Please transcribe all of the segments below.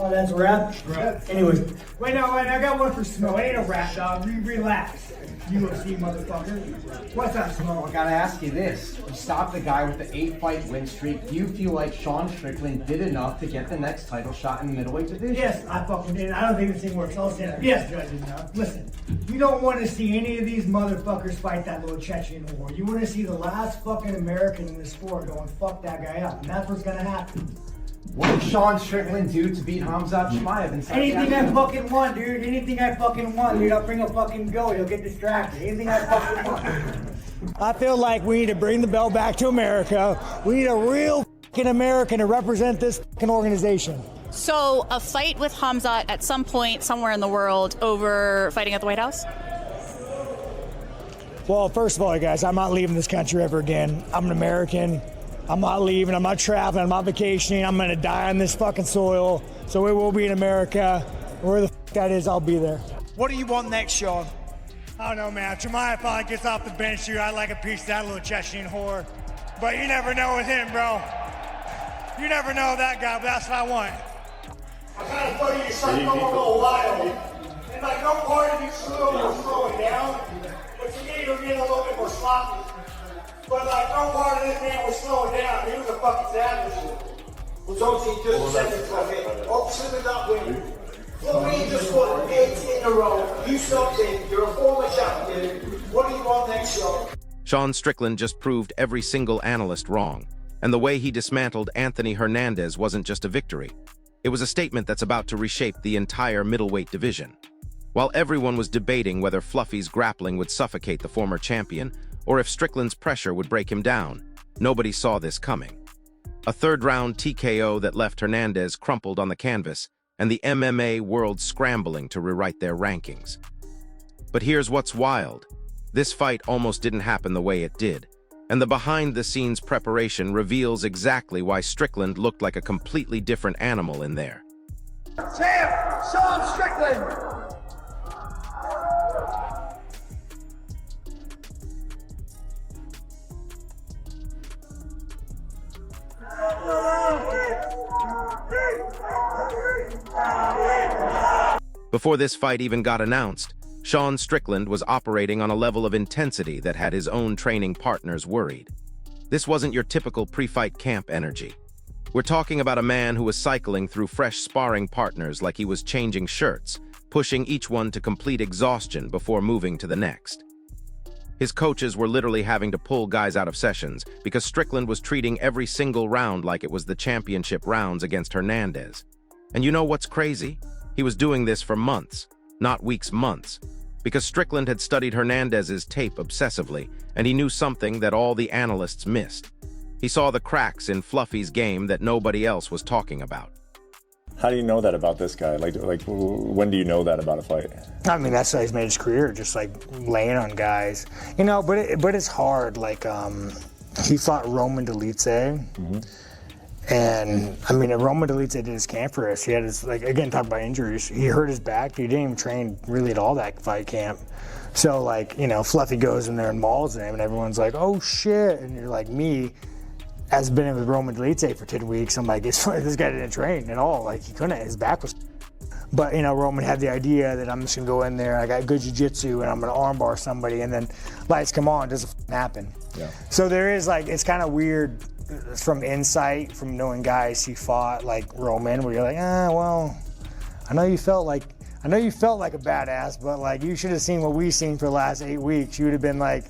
Oh, that's a wrap? Anyways, wait, I got one for Smo. It ain't a wrap, dog. Relax. UFC motherfucker. What's up, Smo? I gotta ask you this. You stopped the guy with the 8-fight win streak. Do you feel like Sean Strickland did enough to get the next title shot in the middleweight division? Yes, I fucking did. I don't think this thing works. I'll say that. Yes, Judge, enough. Listen, you don't want to see any of these motherfuckers fight that little Chechen war. You want to see the last fucking American in this sport going fuck that guy up. And that's what's gonna happen. What did Sean Strickland do to beat KHAMZAT Chimaev in Anything I fucking want, dude. Anything I fucking want, dude. I'll bring a fucking go. You'll get distracted. Anything I fucking want. I feel like we need to bring the belt back to America. We need a real fucking American to represent this fucking organization. So a fight with KHAMZAT at some point somewhere in the world over fighting at the White House? Well, first of all, guys, I'm not leaving this country ever again. I'm an American. I'm not leaving, I'm not traveling, I'm not vacationing, I'm gonna die on this fucking soil. So it will be in America. Where the fuck that is, I'll be there. What do you want next, Sean? I don't know, man. Chimaev finally gets off the bench, dude. I like a piece of that little Chechen whore. But you never know with him, bro. You never know that guy, but that's what I want. I kind of thought you started going a little wild. And like, no part of you slowing down. But to me, you're getting a little bit more sloppy. But like, no part of this man was slowing down. He was a fucking savage. Was only 2 seconds left. Opposite of that win. Well, we just won 8 in a row. You something. You're a former champion. What do you want next, Sean? Sean Strickland just proved every single analyst wrong. And the way he dismantled Anthony Hernandez wasn't just a victory. It was a statement that's about to reshape the entire middleweight division. While everyone was debating whether Fluffy's grappling would suffocate the former champion, or if Strickland's pressure would break him down, nobody saw this coming. A third-round TKO that left Hernandez crumpled on the canvas, and the MMA world scrambling to rewrite their rankings. But here's what's wild. This fight almost didn't happen the way it did, and the behind-the-scenes preparation reveals exactly why Strickland looked like a completely different animal in there. Champ, Sean Strickland! Before this fight even got announced, Sean Strickland was operating on a level of intensity that had his own training partners worried. This wasn't your typical pre-fight camp energy. We're talking about a man who was cycling through fresh sparring partners like he was changing shirts, pushing each one to complete exhaustion before moving to the next. His coaches were literally having to pull guys out of sessions because Strickland was treating every single round like it was the championship rounds against Hernandez. And you know what's crazy? He was doing this for months, not weeks, months, because Strickland had studied Hernandez's tape obsessively, and he knew something that all the analysts missed. He saw the cracks in Fluffy's game that nobody else was talking about. How do you know that about this guy? Like, when do you know that about a fight? I mean, that's how he's made his career, just like laying on guys. You know, but it's hard. Like, he fought Roman Dolidze. And I mean, Roman Dolidze did his camp for us. He had his, like, again, talk about injuries. He hurt his back. He didn't even train really at all that fight camp. So, like, you know, Fluffy goes in there and mauls him, and everyone's like, oh shit. And you're like, me, as been with Roman Dolidze for 10 weeks, I'm like, this guy didn't train at all. Like, he couldn't. His back was. But, you know, Roman had the idea that I'm just going to go in there, I got good jiu-jitsu, and I'm going to armbar somebody, and then lights come on, it doesn't happen. Yeah. So there is, like, it's kind of weird from insight, from knowing guys he fought, like Roman, where you're like, well, I know you felt like a badass, but, like, you should have seen what we've seen for the last 8 weeks. You would have been like.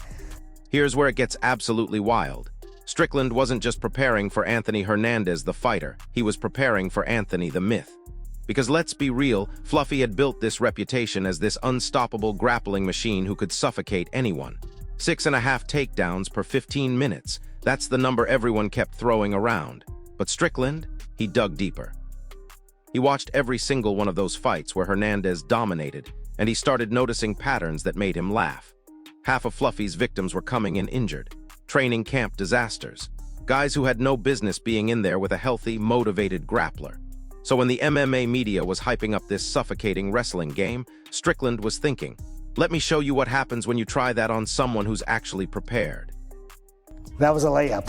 Here's where it gets absolutely wild. Strickland wasn't just preparing for Anthony Hernandez, the fighter. He was preparing for Anthony, the myth. Because let's be real, Fluffy had built this reputation as this unstoppable grappling machine who could suffocate anyone. 6.5 takedowns per 15 minutes. That's the number everyone kept throwing around. But Strickland, he dug deeper. He watched every single one of those fights where Hernandez dominated, and he started noticing patterns that made him laugh. Half of Fluffy's victims were coming in injured. Training camp disasters. Guys who had no business being in there with a healthy, motivated grappler. So when the MMA media was hyping up this suffocating wrestling game, Strickland was thinking, let me show you what happens when you try that on someone who's actually prepared. That was a layup.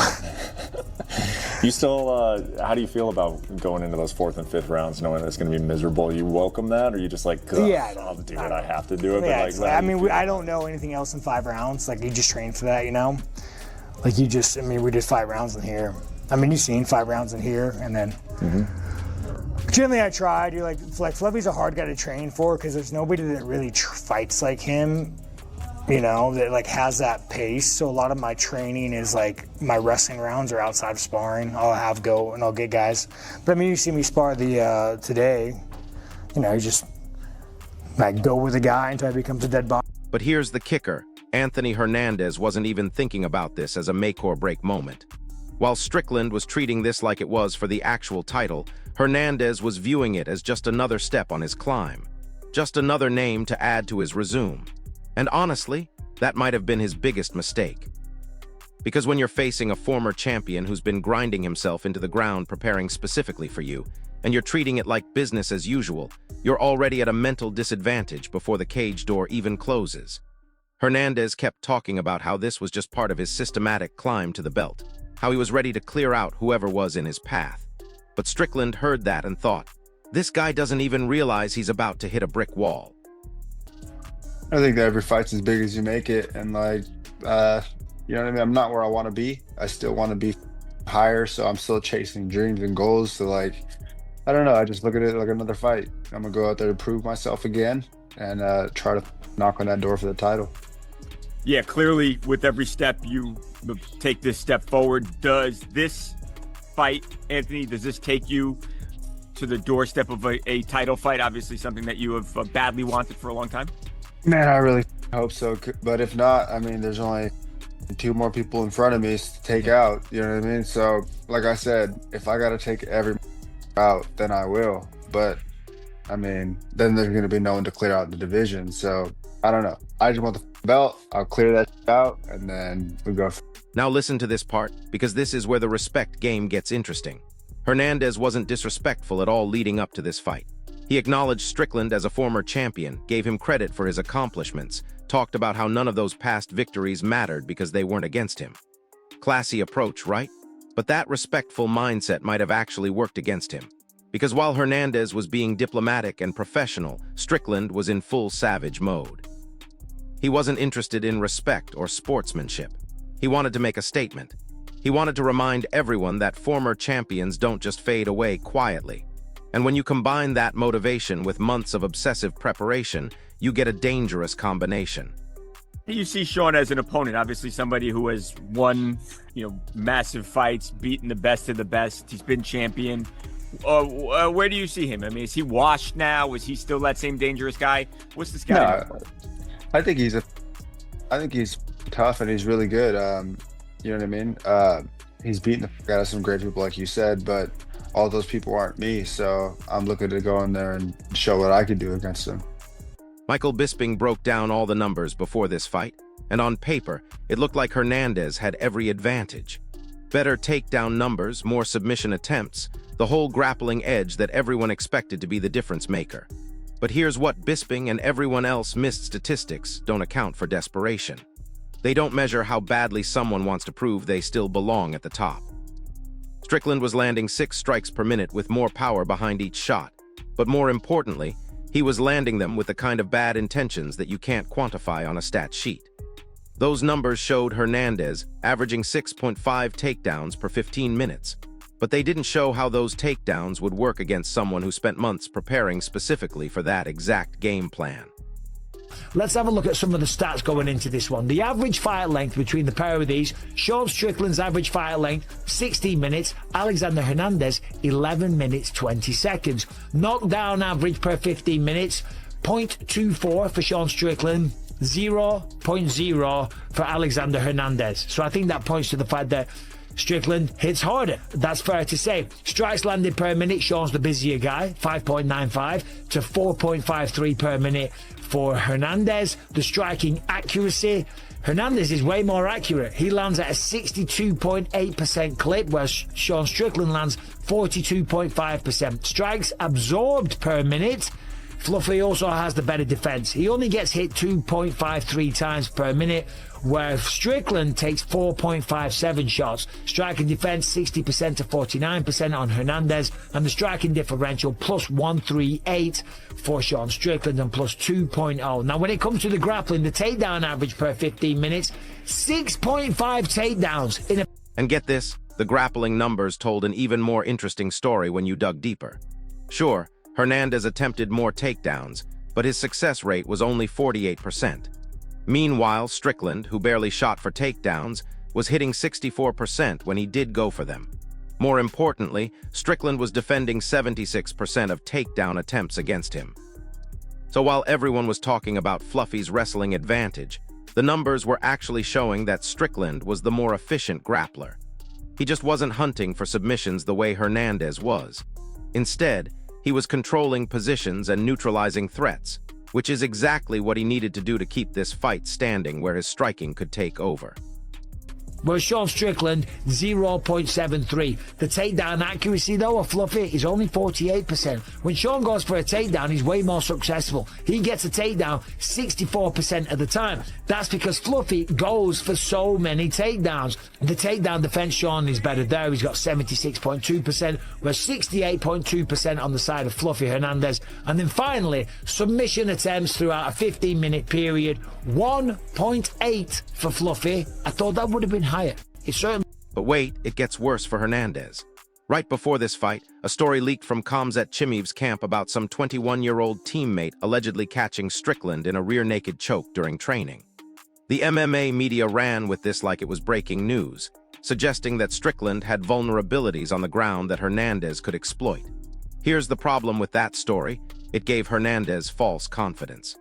You still, how do you feel about going into those 4th and 5th rounds knowing that it's going to be miserable? You welcome that, or you just like, Yeah, I'll do it, I have to do it? Yeah, But like, I mean, I don't know anything else in 5 rounds. Like, you just train for that, you know? Like, you just, I mean, we did 5 rounds in here. I mean, you've seen 5 rounds in here, and then generally I tried. You're like Fluffy's a hard guy to train for because there's nobody that really fights like him, you know, that like has that pace. So a lot of my training is like my wrestling rounds are outside of sparring. I'll go and I'll get guys. But I mean, you see me spar today, you know, you just like go with a guy until he becomes a dead body. But here's the kicker. Anthony Hernandez wasn't even thinking about this as a make or break moment. While Strickland was treating this like it was for the actual title, Hernandez was viewing it as just another step on his climb, just another name to add to his resume. And honestly, that might have been his biggest mistake. Because when you're facing a former champion who's been grinding himself into the ground preparing specifically for you, and you're treating it like business as usual, you're already at a mental disadvantage before the cage door even closes. Hernandez kept talking about how this was just part of his systematic climb to the belt, how he was ready to clear out whoever was in his path. But Strickland heard that and thought, this guy doesn't even realize he's about to hit a brick wall. I think that every fight's as big as you make it, and like, you know what I mean? I'm not where I want to be. I still want to be higher, so I'm still chasing dreams and goals. So like, I don't know. I just look at it like another fight. I'm gonna go out there to prove myself again and try to knock on that door for the title. Yeah, clearly with every step you take this step forward. Does this fight, Anthony, does this take you to the doorstep of a title fight? Obviously something that you have badly wanted for a long time. Man, I really hope so. But if not, I mean, there's only 2 more people in front of me to take out. You know what I mean? So, like I said, if I got to take every out, then I will. But, I mean, then there's going to be no one to clear out the division. So, I don't know. I just want the belt. I'll clear that out, and then we go. Now listen to this part, because this is where the respect game gets interesting. Hernandez wasn't disrespectful at all leading up to this fight. He acknowledged Strickland as a former champion, gave him credit for his accomplishments, talked about how none of those past victories mattered because they weren't against him. Classy approach, right? But that respectful mindset might have actually worked against him. Because while Hernandez was being diplomatic and professional, Strickland was in full savage mode. He wasn't interested in respect or sportsmanship. He wanted to make a statement. He wanted to remind everyone that former champions don't just fade away quietly. And when you combine that motivation with months of obsessive preparation, you get a dangerous combination. You see Sean as an opponent, obviously somebody who has won, massive fights, beaten the best of the best. He's been champion. Where do you see him? I mean, is he washed now? Is he still that same dangerous guy? What's this guy? No, I think he's tough and he's really good. You know what I mean? He's beaten the fuck out of some great people, like you said, but all those people aren't me, so I'm looking to go in there and show what I can do against them. Michael Bisping broke down all the numbers before this fight, and on paper, it looked like Hernandez had every advantage. Better takedown numbers, more submission attempts, the whole grappling edge that everyone expected to be the difference maker. But here's what Bisping and everyone else missed: statistics don't account for desperation. They don't measure how badly someone wants to prove they still belong at the top. Strickland was landing 6 strikes per minute with more power behind each shot, but more importantly, he was landing them with the kind of bad intentions that you can't quantify on a stat sheet. Those numbers showed Hernandez averaging 6.5 takedowns per 15 minutes, but they didn't show how those takedowns would work against someone who spent months preparing specifically for that exact game plan. Let's have a look at some of the stats going into this one. The average fight length between the pair of these: Sean Strickland's average fight length 16 minutes, Alexander Hernandez 11 minutes 20 seconds. Knockdown average per 15 minutes 0.24 for Sean Strickland, 0.0 for Alexander Hernandez. So I think that points to the fact that Strickland hits harder. That's fair to say. Strikes landed per minute, Sean's the busier guy, 5.95 to 4.53 per minute for Hernandez. The striking accuracy, Hernandez is way more accurate. He lands at a 62.8% clip, whereas Sean Strickland lands 42.5%. Strikes absorbed per minute, Fluffy also has the better defense. He only gets hit 2.53 times per minute, where Strickland takes 4.57 shots. Striking defense 60% to 49% on Hernandez, and the striking differential plus 138 for Sean Strickland and plus 2.0. Now, when it comes to the grappling, the takedown average per 15 minutes, 6.5 takedowns in a... And get this, the grappling numbers told an even more interesting story when you dug deeper. Sure, Hernandez attempted more takedowns, but his success rate was only 48%. Meanwhile, Strickland, who barely shot for takedowns, was hitting 64% when he did go for them. More importantly, Strickland was defending 76% of takedown attempts against him. So while everyone was talking about Fluffy's wrestling advantage, the numbers were actually showing that Strickland was the more efficient grappler. He just wasn't hunting for submissions the way Hernandez was. Instead, he was controlling positions and neutralizing threats, which is exactly what he needed to do to keep this fight standing where his striking could take over. Whereas Sean Strickland, 0.73. The takedown accuracy, though, of Fluffy is only 48%. When Sean goes for a takedown, he's way more successful. He gets a takedown 64% of the time. That's because Fluffy goes for so many takedowns. The takedown defense, Sean is better there. He's got 76.2%, whereas 68.2% on the side of Fluffy Hernandez. And then finally, submission attempts throughout a 15-minute period, 1.8 for Fluffy. I thought that would have been higher. It certainly... But wait, it gets worse for Hernandez. Right before this fight, a story leaked from KHAMZAT Chimaev's camp about some 21-year-old teammate allegedly catching Strickland in a rear-naked choke during training. The MMA media ran with this like it was breaking news, suggesting that Strickland had vulnerabilities on the ground that Hernandez could exploit. Here's the problem with that story: it gave Hernandez false confidence.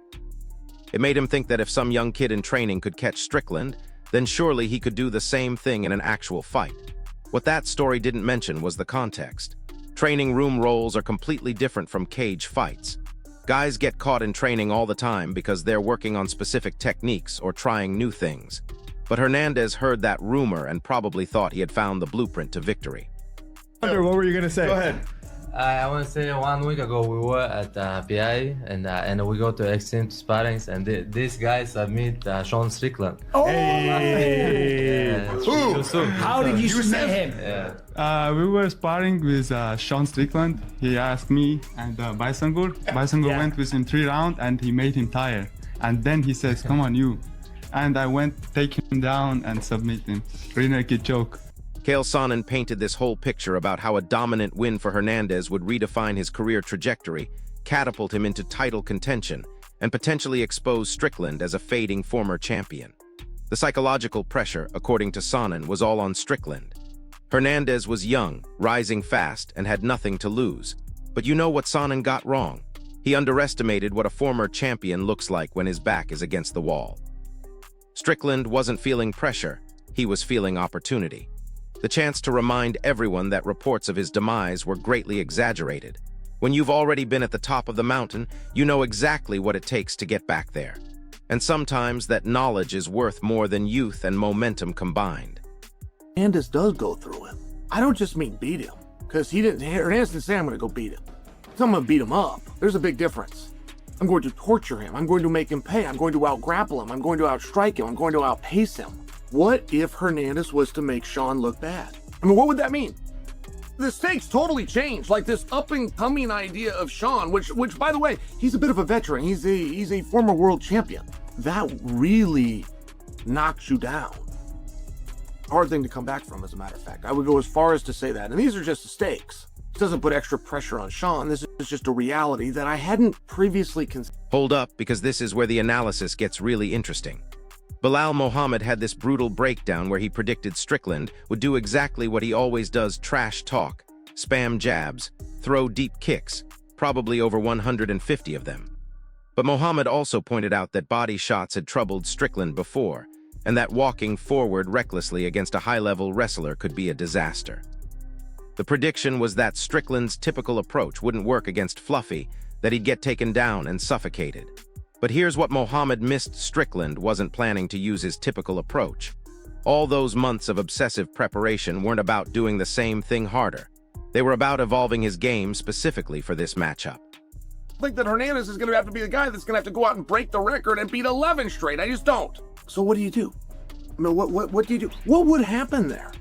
It made him think that if some young kid in training could catch Strickland, then surely he could do the same thing in an actual fight. What that story didn't mention was the context. Training room roles are completely different from cage fights. Guys get caught in training all the time because they're working on specific techniques or trying new things. But Hernandez heard that rumor and probably thought he had found the blueprint to victory. What were you gonna say? Go ahead. I want to say 1 week ago we were at PI and we go to extreme sparrings and these guys meet Sean Strickland. Oh! Yeah, How did you meet him? Yeah. We were sparring with Sean Strickland. He asked me and Baisangur. Baisangur went with him 3 rounds and he made him tired. And then he says, "Come on, you." And I went, take him down and submit him. Rear naked choke. Chael Sonnen painted this whole picture about how a dominant win for Hernandez would redefine his career trajectory, catapult him into title contention, and potentially expose Strickland as a fading former champion. The psychological pressure, according to Sonnen, was all on Strickland. Hernandez was young, rising fast, and had nothing to lose. But you know what Sonnen got wrong? He underestimated what a former champion looks like when his back is against the wall. Strickland wasn't feeling pressure, he was feeling opportunity. The chance to remind everyone that reports of his demise were greatly exaggerated. When you've already been at the top of the mountain, you know exactly what it takes to get back there. And sometimes that knowledge is worth more than youth and momentum combined. Hernandez does go through him. I don't just mean beat him, because Hernandez didn't say I'm going to go beat him. I'm going to beat him up. There's a big difference. I'm going to torture him. I'm going to make him pay. I'm going to out-grapple him. I'm going to outstrike him. I'm going to outpace him. What if Hernandez was to make Sean look bad? I mean, what would that mean? The stakes totally changed. Like this up-and-coming idea of Sean, which by the way, he's a bit of a veteran. He's a former world champion. That really knocks you down. Hard thing to come back from, as a matter of fact. I would go as far as to say that. And these are just the stakes. It doesn't put extra pressure on Sean. This is just a reality that I hadn't previously considered. Hold up, because this is where the analysis gets really interesting. Bilal Muhammad had this brutal breakdown where he predicted Strickland would do exactly what he always does: trash talk, spam jabs, throw deep kicks, probably over 150 of them. But Muhammad also pointed out that body shots had troubled Strickland before, and that walking forward recklessly against a high-level wrestler could be a disaster. The prediction was that Strickland's typical approach wouldn't work against Fluffy, that he'd get taken down and suffocated. But here's what Muhammad missed: Strickland wasn't planning to use his typical approach. All those months of obsessive preparation weren't about doing the same thing harder. They were about evolving his game specifically for this matchup. think that Hernandez is going to have to be the guy that's going to have to go out and break the record and beat 11 straight. I just don't. So what do you do? I mean, what do you do? What would happen there?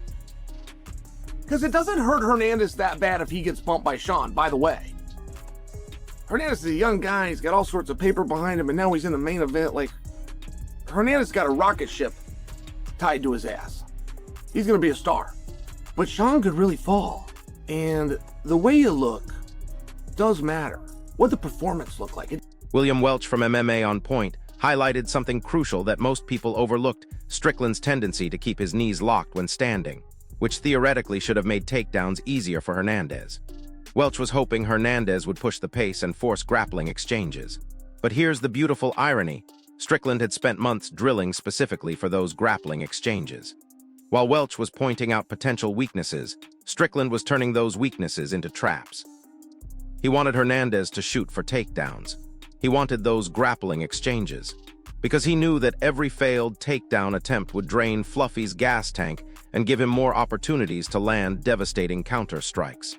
Because it doesn't hurt Hernandez that bad if he gets bumped by Sean, by the way. Hernandez is a young guy. He's got all sorts of paper behind him, and now he's in the main event. Like, Hernandez got a rocket ship tied to his ass. He's going to be a star. But Sean could really fall. And the way you look does matter. What the performance looked like. William Welch from MMA On Point highlighted something crucial that most people overlooked: Strickland's tendency to keep his knees locked when standing, which theoretically should have made takedowns easier for Hernandez. Welch was hoping Hernandez would push the pace and force grappling exchanges. But here's the beautiful irony: Strickland had spent months drilling specifically for those grappling exchanges. While Welch was pointing out potential weaknesses, Strickland was turning those weaknesses into traps. He wanted Hernandez to shoot for takedowns. He wanted those grappling exchanges, because he knew that every failed takedown attempt would drain Fluffy's gas tank and give him more opportunities to land devastating counter strikes.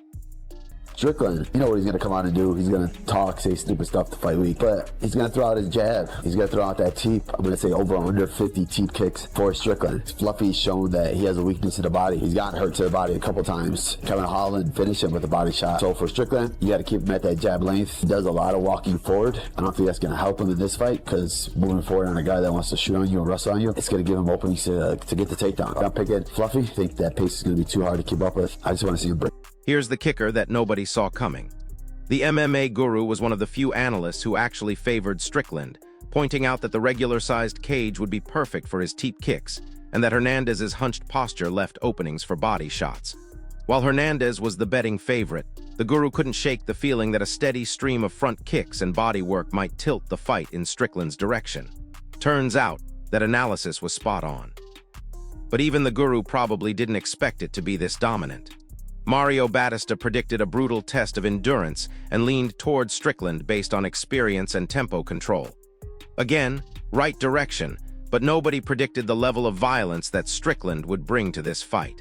Strickland, you know what he's going to come out and do. He's going to talk, say stupid stuff to fight weak, but he's going to throw out his jab. He's going to throw out that teep. I'm going to say over under 50 teep kicks for Strickland. Fluffy's shown that he has a weakness to the body. He's gotten hurt to the body a couple times. Kevin Holland finished him with a body shot. So for Strickland, you got to keep him at that jab length. He does a lot of walking forward. I don't think that's going to help him in this fight, because moving forward on a guy that wants to shoot on you and wrestle on you, it's going to give him openings to get the takedown. I'm picking Fluffy. I think that pace is going to be too hard to keep up with. I just want to see him break. Here's the kicker that nobody saw coming. The MMA guru was one of the few analysts who actually favored Strickland, pointing out that the regular-sized cage would be perfect for his teep kicks, and that Hernandez's hunched posture left openings for body shots. While Hernandez was the betting favorite, the guru couldn't shake the feeling that a steady stream of front kicks and body work might tilt the fight in Strickland's direction. Turns out that analysis was spot on. But even the guru probably didn't expect it to be this dominant. Mario Batista predicted a brutal test of endurance and leaned toward Strickland based on experience and tempo control. Again, right direction, but nobody predicted the level of violence that Strickland would bring to this fight.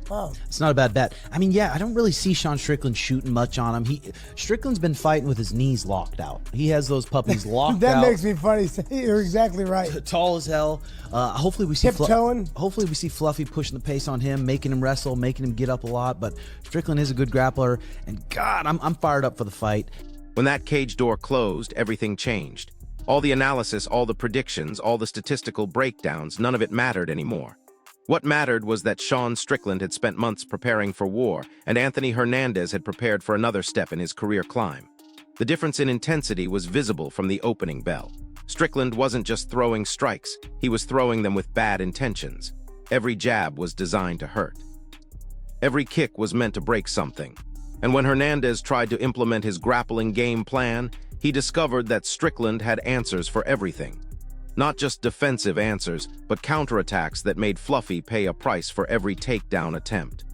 Wow. It's not a bad bet. I mean, yeah, I don't really see Sean Strickland shooting much on him. Strickland's been fighting with his knees locked out. He has those puppies locked that out. That makes me funny. You're exactly right. Tall as hell. Hopefully we see tiptoeing. Hopefully we see Fluffy pushing the pace on him, making him wrestle, making him get up a lot. But Strickland is a good grappler, and God, I'm fired up for the fight. When that cage door closed, everything changed. All the analysis, all the predictions, all the statistical breakdowns, none of it mattered anymore. What mattered was that Sean Strickland had spent months preparing for war, and Anthony Hernandez had prepared for another step in his career climb. The difference in intensity was visible from the opening bell. Strickland wasn't just throwing strikes, he was throwing them with bad intentions. Every jab was designed to hurt. Every kick was meant to break something. And when Hernandez tried to implement his grappling game plan, he discovered that Strickland had answers for everything. Not just defensive answers, but counterattacks that made Fluffy pay a price for every takedown attempt.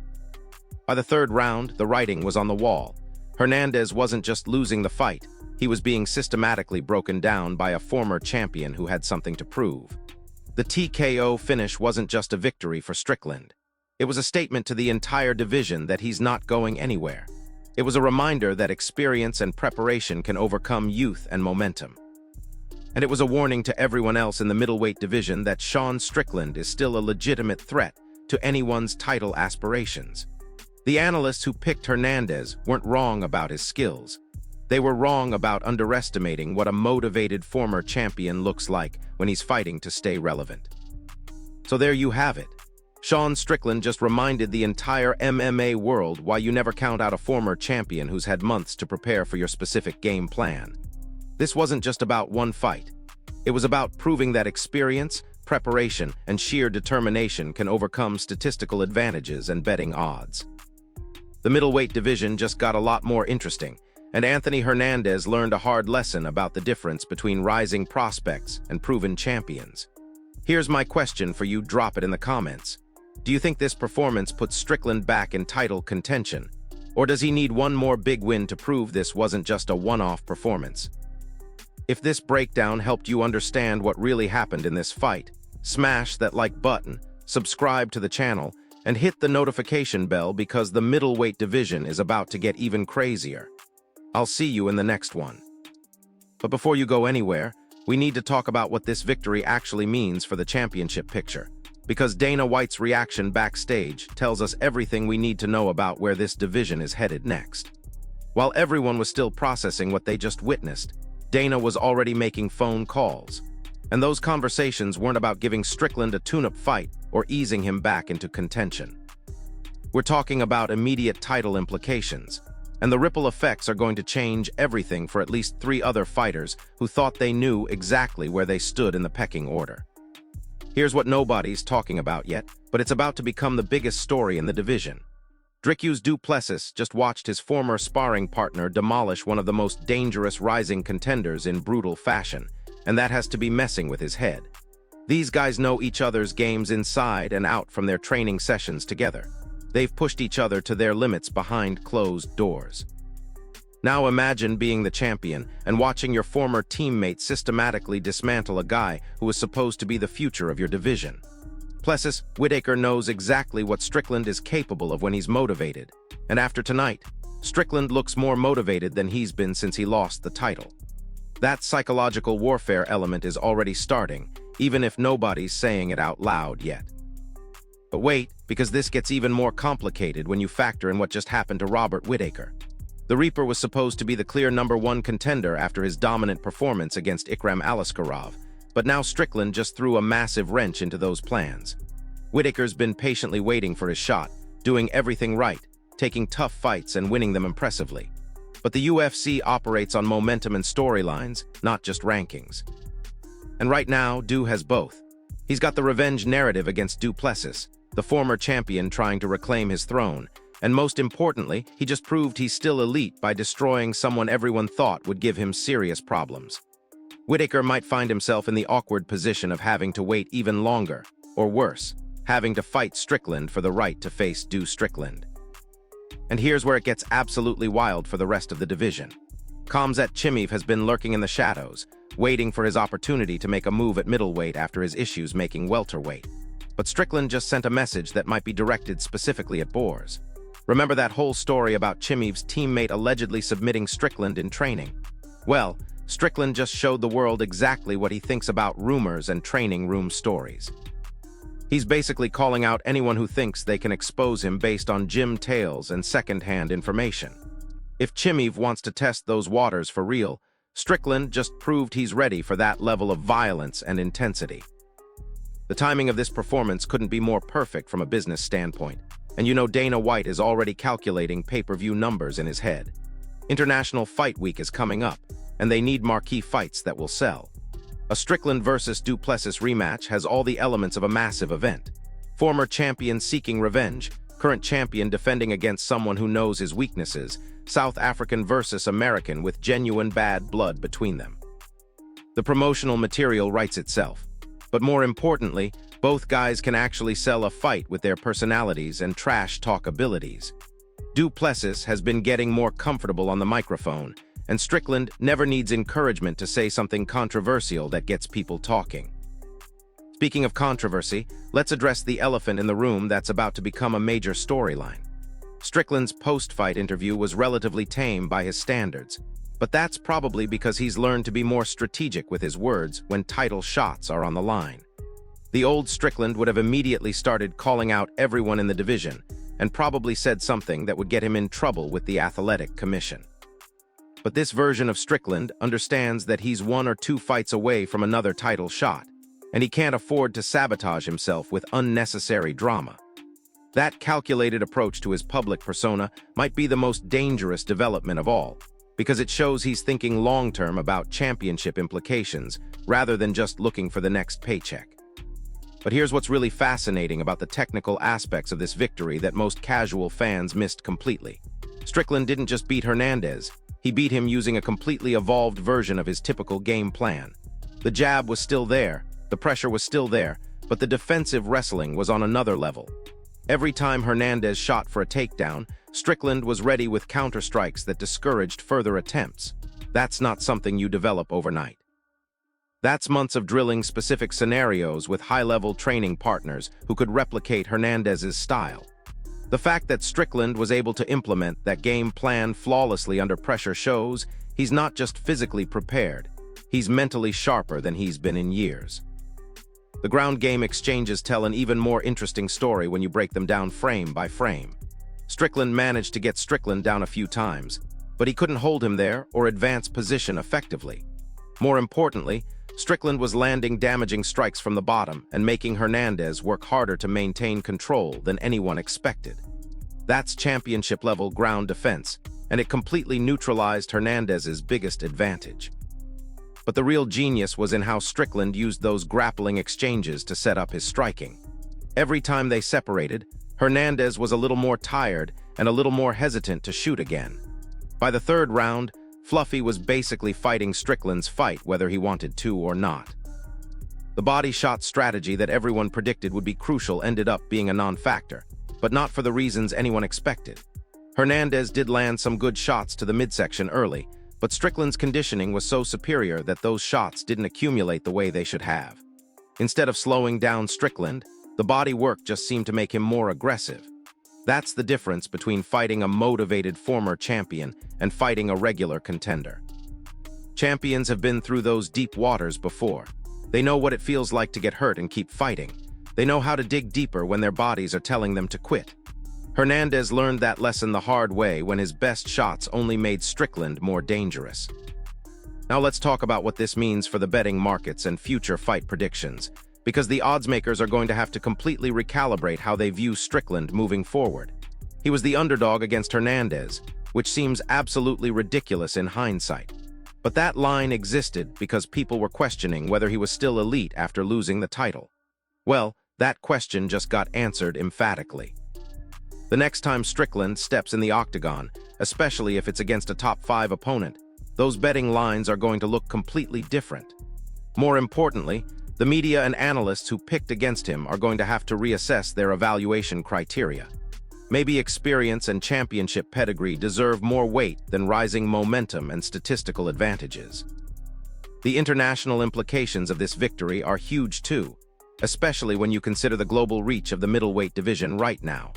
By the third round, the writing was on the wall. Hernandez wasn't just losing the fight, he was being systematically broken down by a former champion who had something to prove. The TKO finish wasn't just a victory for Strickland. It was a statement to the entire division that he's not going anywhere. It was a reminder that experience and preparation can overcome youth and momentum. And it was a warning to everyone else in the middleweight division that Sean Strickland is still a legitimate threat to anyone's title aspirations. The analysts who picked Hernandez weren't wrong about his skills. They were wrong about underestimating what a motivated former champion looks like when he's fighting to stay relevant. So there you have it. Sean Strickland just reminded the entire MMA world why you never count out a former champion who's had months to prepare for your specific game plan. This wasn't just about one fight. It was about proving that experience, preparation, and sheer determination can overcome statistical advantages and betting odds. The middleweight division just got a lot more interesting, and Anthony Hernandez learned a hard lesson about the difference between rising prospects and proven champions. Here's my question for you, drop it in the comments. Do you think this performance puts Strickland back in title contention? Or does he need one more big win to prove this wasn't just a one-off performance? If this breakdown helped you understand what really happened in this fight, smash that like button, subscribe to the channel, and hit the notification bell because the middleweight division is about to get even crazier. I'll see you in the next one. But before you go anywhere, we need to talk about what this victory actually means for the championship picture, because Dana White's reaction backstage tells us everything we need to know about where this division is headed next. While everyone was still processing what they just witnessed, Dana was already making phone calls. And those conversations weren't about giving Strickland a tune-up fight or easing him back into contention. We're talking about immediate title implications, and the ripple effects are going to change everything for at least 3 other fighters who thought they knew exactly where they stood in the pecking order. Here's what nobody's talking about yet, but it's about to become the biggest story in the division. Dricus Du Plessis just watched his former sparring partner demolish one of the most dangerous rising contenders in brutal fashion, and that has to be messing with his head. These guys know each other's games inside and out from their training sessions together. They've pushed each other to their limits behind closed doors. Now imagine being the champion and watching your former teammate systematically dismantle a guy who was supposed to be the future of your division. Plessis, Whittaker knows exactly what Strickland is capable of when he's motivated, and after tonight, Strickland looks more motivated than he's been since he lost the title. That psychological warfare element is already starting, even if nobody's saying it out loud yet. But wait, because this gets even more complicated when you factor in what just happened to Robert Whittaker. The Reaper was supposed to be the clear #1 contender after his dominant performance against Ikram Aliskerov, but now Strickland just threw a massive wrench into those plans. Whittaker's been patiently waiting for his shot, doing everything right, taking tough fights and winning them impressively. But the UFC operates on momentum and storylines, not just rankings. And right now, Du has both. He's got the revenge narrative against Du Plessis, the former champion trying to reclaim his throne, and most importantly, he just proved he's still elite by destroying someone everyone thought would give him serious problems. Whittaker might find himself in the awkward position of having to wait even longer, or worse, having to fight Strickland for the right to face Du Strickland. And here's where it gets absolutely wild for the rest of the division. KHAMZAT Chimaev has been lurking in the shadows, waiting for his opportunity to make a move at middleweight after his issues making welterweight. But Strickland just sent a message that might be directed specifically at Boers. Remember that whole story about Chimaev's teammate allegedly submitting Strickland in training? Well, Strickland just showed the world exactly what he thinks about rumors and training room stories. He's basically calling out anyone who thinks they can expose him based on gym tales and second-hand information. If Chimaev wants to test those waters for real, Strickland just proved he's ready for that level of violence and intensity. The timing of this performance couldn't be more perfect from a business standpoint, and you know Dana White is already calculating pay-per-view numbers in his head. International Fight Week is coming up, and they need marquee fights that will sell. A Strickland versus Du Plessis rematch has all the elements of a massive event. Former champion seeking revenge, current champion defending against someone who knows his weaknesses, South African versus American with genuine bad blood between them. The promotional material writes itself. But more importantly, both guys can actually sell a fight with their personalities and trash talk abilities. Du Plessis has been getting more comfortable on the microphone, and Strickland never needs encouragement to say something controversial that gets people talking. Speaking of controversy, let's address the elephant in the room that's about to become a major storyline. Strickland's post-fight interview was relatively tame by his standards, but that's probably because he's learned to be more strategic with his words when title shots are on the line. The old Strickland would have immediately started calling out everyone in the division and probably said something that would get him in trouble with the Athletic Commission. But this version of Strickland understands that he's 1 or 2 fights away from another title shot, and he can't afford to sabotage himself with unnecessary drama. That calculated approach to his public persona might be the most dangerous development of all, because it shows he's thinking long-term about championship implications rather than just looking for the next paycheck. But here's what's really fascinating about the technical aspects of this victory that most casual fans missed completely. Strickland didn't just beat Hernandez, he beat him using a completely evolved version of his typical game plan. The jab was still there, the pressure was still there, but the defensive wrestling was on another level. Every time Hernandez shot for a takedown, Strickland was ready with counter-strikes that discouraged further attempts. That's not something you develop overnight. That's months of drilling specific scenarios with high-level training partners who could replicate Hernandez's style. The fact that Strickland was able to implement that game plan flawlessly under pressure shows he's not just physically prepared, he's mentally sharper than he's been in years. The ground game exchanges tell an even more interesting story when you break them down frame by frame. Strickland managed to get Strickland down a few times, but he couldn't hold him there or advance position effectively. More importantly, Strickland was landing damaging strikes from the bottom and making Hernandez work harder to maintain control than anyone expected. That's championship-level ground defense, and it completely neutralized Hernandez's biggest advantage. But the real genius was in how Strickland used those grappling exchanges to set up his striking. Every time they separated, Hernandez was a little more tired and a little more hesitant to shoot again. By the third round, Fluffy was basically fighting Strickland's fight whether he wanted to or not. The body shot strategy that everyone predicted would be crucial ended up being a non-factor, but not for the reasons anyone expected. Hernandez did land some good shots to the midsection early, but Strickland's conditioning was so superior that those shots didn't accumulate the way they should have. Instead of slowing down Strickland, the body work just seemed to make him more aggressive. That's the difference between fighting a motivated former champion and fighting a regular contender. Champions have been through those deep waters before. They know what it feels like to get hurt and keep fighting. They know how to dig deeper when their bodies are telling them to quit. Hernandez learned that lesson the hard way when his best shots only made Strickland more dangerous. Now let's talk about what this means for the betting markets and future fight predictions, because the oddsmakers are going to have to completely recalibrate how they view Strickland moving forward. He was the underdog against Hernandez, which seems absolutely ridiculous in hindsight. But that line existed because people were questioning whether he was still elite after losing the title. Well, that question just got answered emphatically. The next time Strickland steps in the octagon, especially if it's against a top 5 opponent, those betting lines are going to look completely different. More importantly, the media and analysts who picked against him are going to have to reassess their evaluation criteria. Maybe experience and championship pedigree deserve more weight than rising momentum and statistical advantages. The international implications of this victory are huge too, especially when you consider the global reach of the middleweight division right now.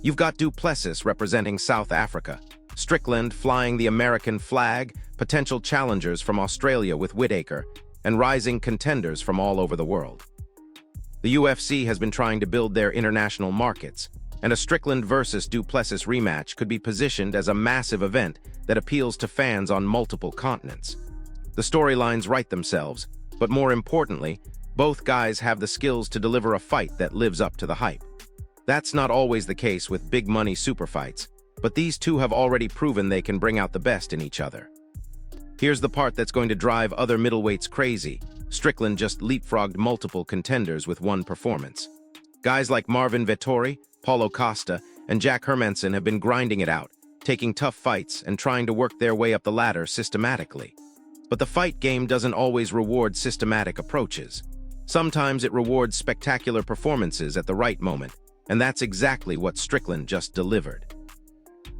You've got Du Plessis representing South Africa, Strickland flying the American flag, potential challengers from Australia with Whitaker, and rising contenders from all over the world. The UFC has been trying to build their international markets, and a Strickland versus Du Plessis rematch could be positioned as a massive event that appeals to fans on multiple continents. The storylines write themselves, but more importantly, both guys have the skills to deliver a fight that lives up to the hype. That's not always the case with big money super fights, but these two have already proven they can bring out the best in each other. Here's the part that's going to drive other middleweights crazy. Strickland just leapfrogged multiple contenders with one performance. Guys like Marvin Vettori, Paulo Costa, and Jack Hermansson have been grinding it out, taking tough fights and trying to work their way up the ladder systematically. But the fight game doesn't always reward systematic approaches. Sometimes it rewards spectacular performances at the right moment, and that's exactly what Strickland just delivered.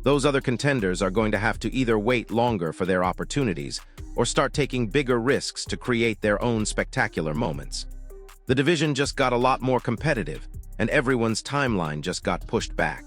Those other contenders are going to have to either wait longer for their opportunities or start taking bigger risks to create their own spectacular moments. The division just got a lot more competitive, and everyone's timeline just got pushed back.